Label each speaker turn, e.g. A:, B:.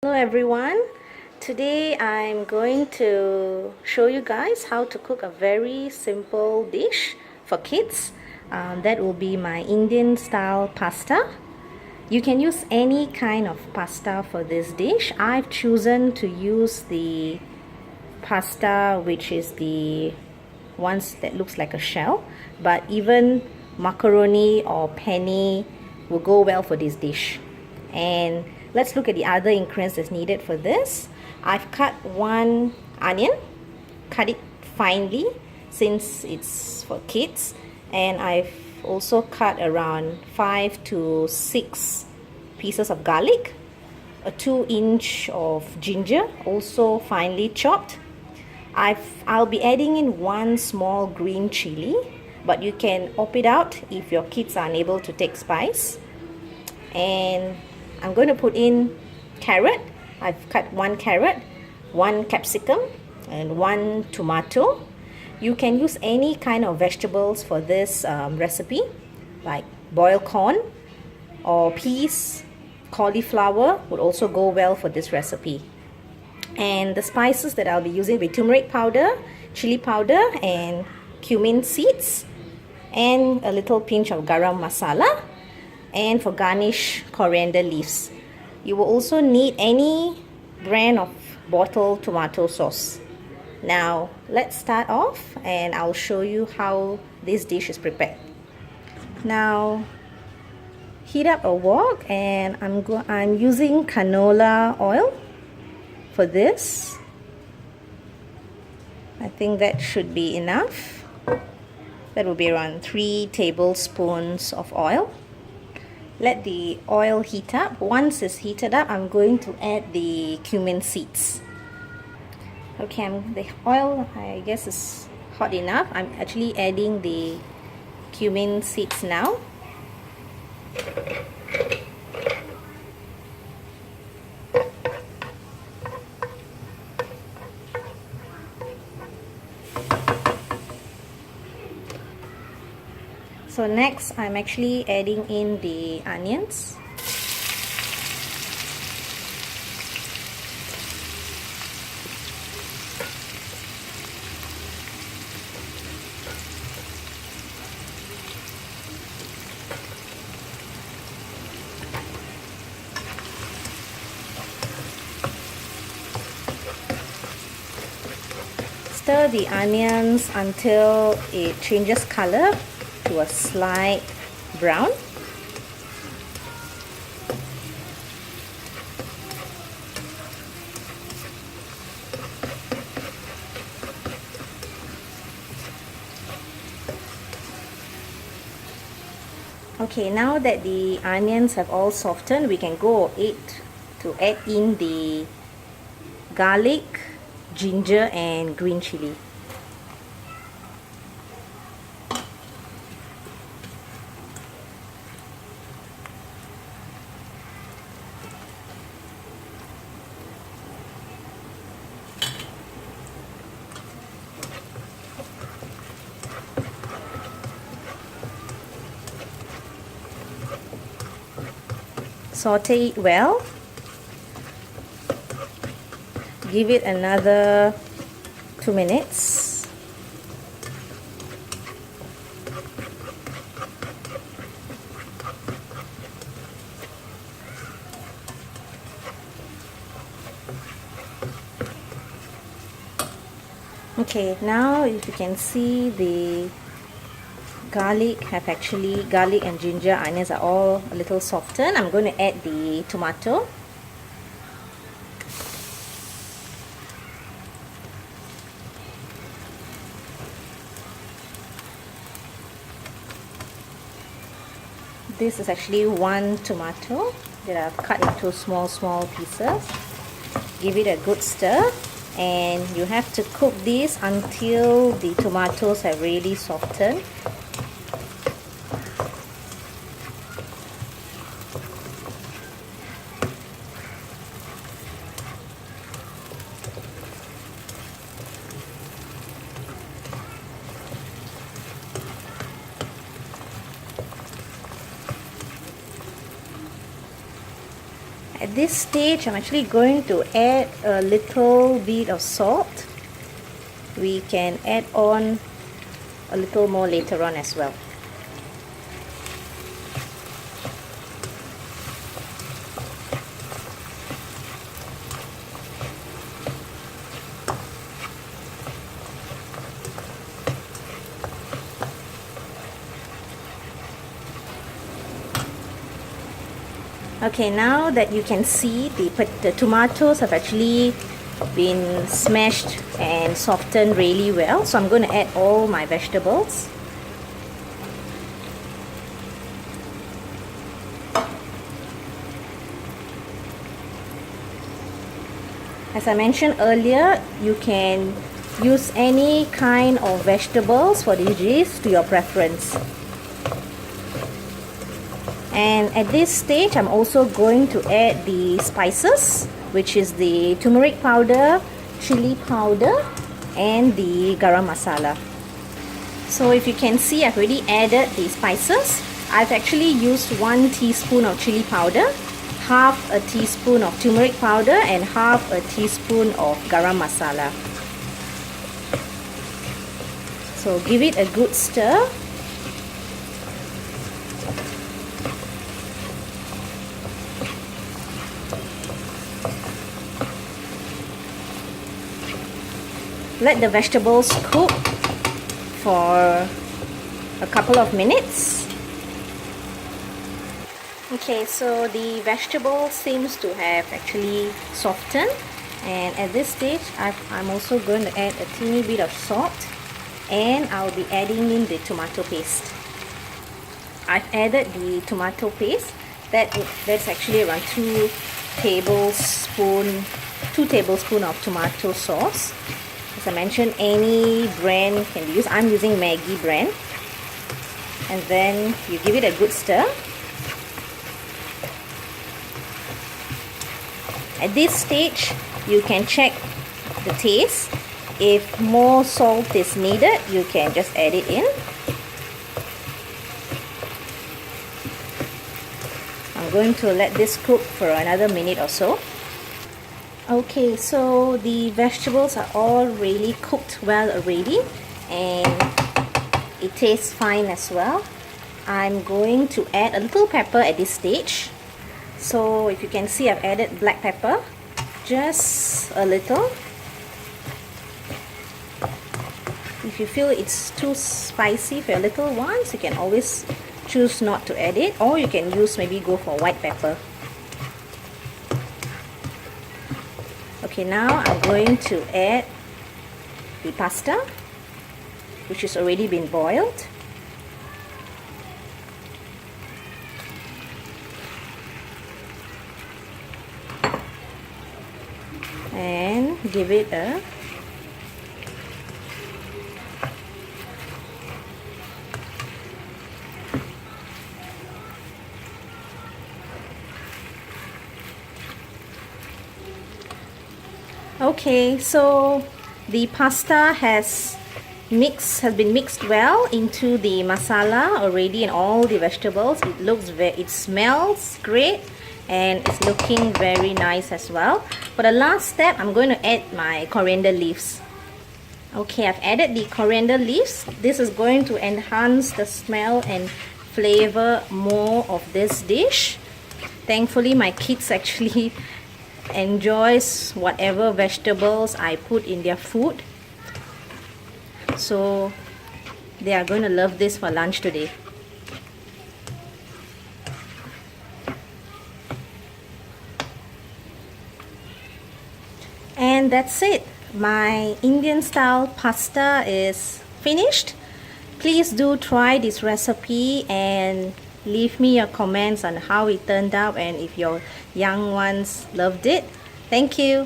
A: Hello everyone. Today I'm going to show you guys how to cook a very simple dish for kids. That will be my Indian style pasta. You can use any kind of pasta for this dish. I've chosen to use the pasta which is the ones that looks like a shell, but even macaroni or penne will go well for this dish. And let's look at the other ingredients that's needed for this. I've cut one onion, cut it finely since it's for kids, and I've also cut around 5 to 6 pieces of garlic, a 2-inch of ginger, also finely chopped. I'll be adding in 1 small green chili, but you can opt it out if your kids are unable to take spice. And I'm going to put in carrot. I've cut 1 carrot, 1 capsicum, and 1 tomato. You can use any kind of vegetables for this recipe, like boiled corn or peas. Cauliflower would also go well for this recipe. And the spices that I'll be using will be turmeric powder, chili powder, and cumin seeds, and a little pinch of garam masala, and for garnish, coriander leaves. You will also need any brand of bottled tomato sauce. Now let's start off and I'll show you how this dish is prepared. Now heat up a wok, and I'm using canola oil for this. I think that should be enough. That will be around 3 tablespoons of oil. Let the oil heat up. Once it's heated up, I'm going to add the cumin seeds. Okay, the oil, I guess, is hot enough. I'm actually adding the cumin seeds now. So next, I'm actually adding in the onions. Stir the onions until it changes color to a slight brown. Okay, now that the onions have all softened, we can go ahead to add in the garlic, ginger, and green chili. Saute it well. Give it another 2 minutes. Okay, now if you can see, the garlic and ginger, onions are all a little softened. I'm going to add the tomato. This is actually 1 tomato that I've cut into small pieces. Give it a good stir, and you have to cook this until the tomatoes have really softened. At this stage, I'm actually going to add a little bit of salt. We can add on a little more later on as well. Okay, now that you can see the tomatoes have actually been smashed and softened really well, so I'm going to add all my vegetables. As I mentioned earlier, you can use any kind of vegetables for this dish to your preference. And at this stage, I'm also going to add the spices, which is the turmeric powder, chili powder, and the garam masala. So if you can see, I've already added the spices. I've actually used 1 teaspoon of chili powder, half a teaspoon of turmeric powder, and half a teaspoon of garam masala. So give it a good stir. Let the vegetables cook for a couple of minutes. Okay, so the vegetable seems to have actually softened, and at this stage I'm also going to add a teeny bit of salt, and I'll be adding in the tomato paste. I've added the tomato paste. That's actually around 2 tablespoons of tomato sauce. As I mentioned, any brand can be used. I'm using Maggi brand. And then you give it a good stir. At this stage, you can check the taste. If more salt is needed, you can just add it in. I'm going to let this cook for another minute or so. Okay, so the vegetables are all really cooked well already, and it tastes fine as well. I'm going to add a little pepper at this stage. So if you can see, I've added black pepper, just a little. If you feel it's too spicy for your little ones, you can always choose not to add it, or you can go for white pepper. Okay, now I'm going to add the pasta, which has already been boiled. And give it a Okay, so the pasta has been mixed well into the masala already and all the vegetables. It smells great, and it's looking very nice as well. For the last step, I'm going to add my coriander leaves. Okay, I've added the coriander leaves. This is going to enhance the smell and flavor more of this dish. Thankfully, my kids actually enjoys whatever vegetables I put in their food, so they are going to love this for lunch today. And that's it. My Indian style pasta is finished. Please do try this recipe and leave me your comments on how it turned out and if your young ones loved it. Thank you.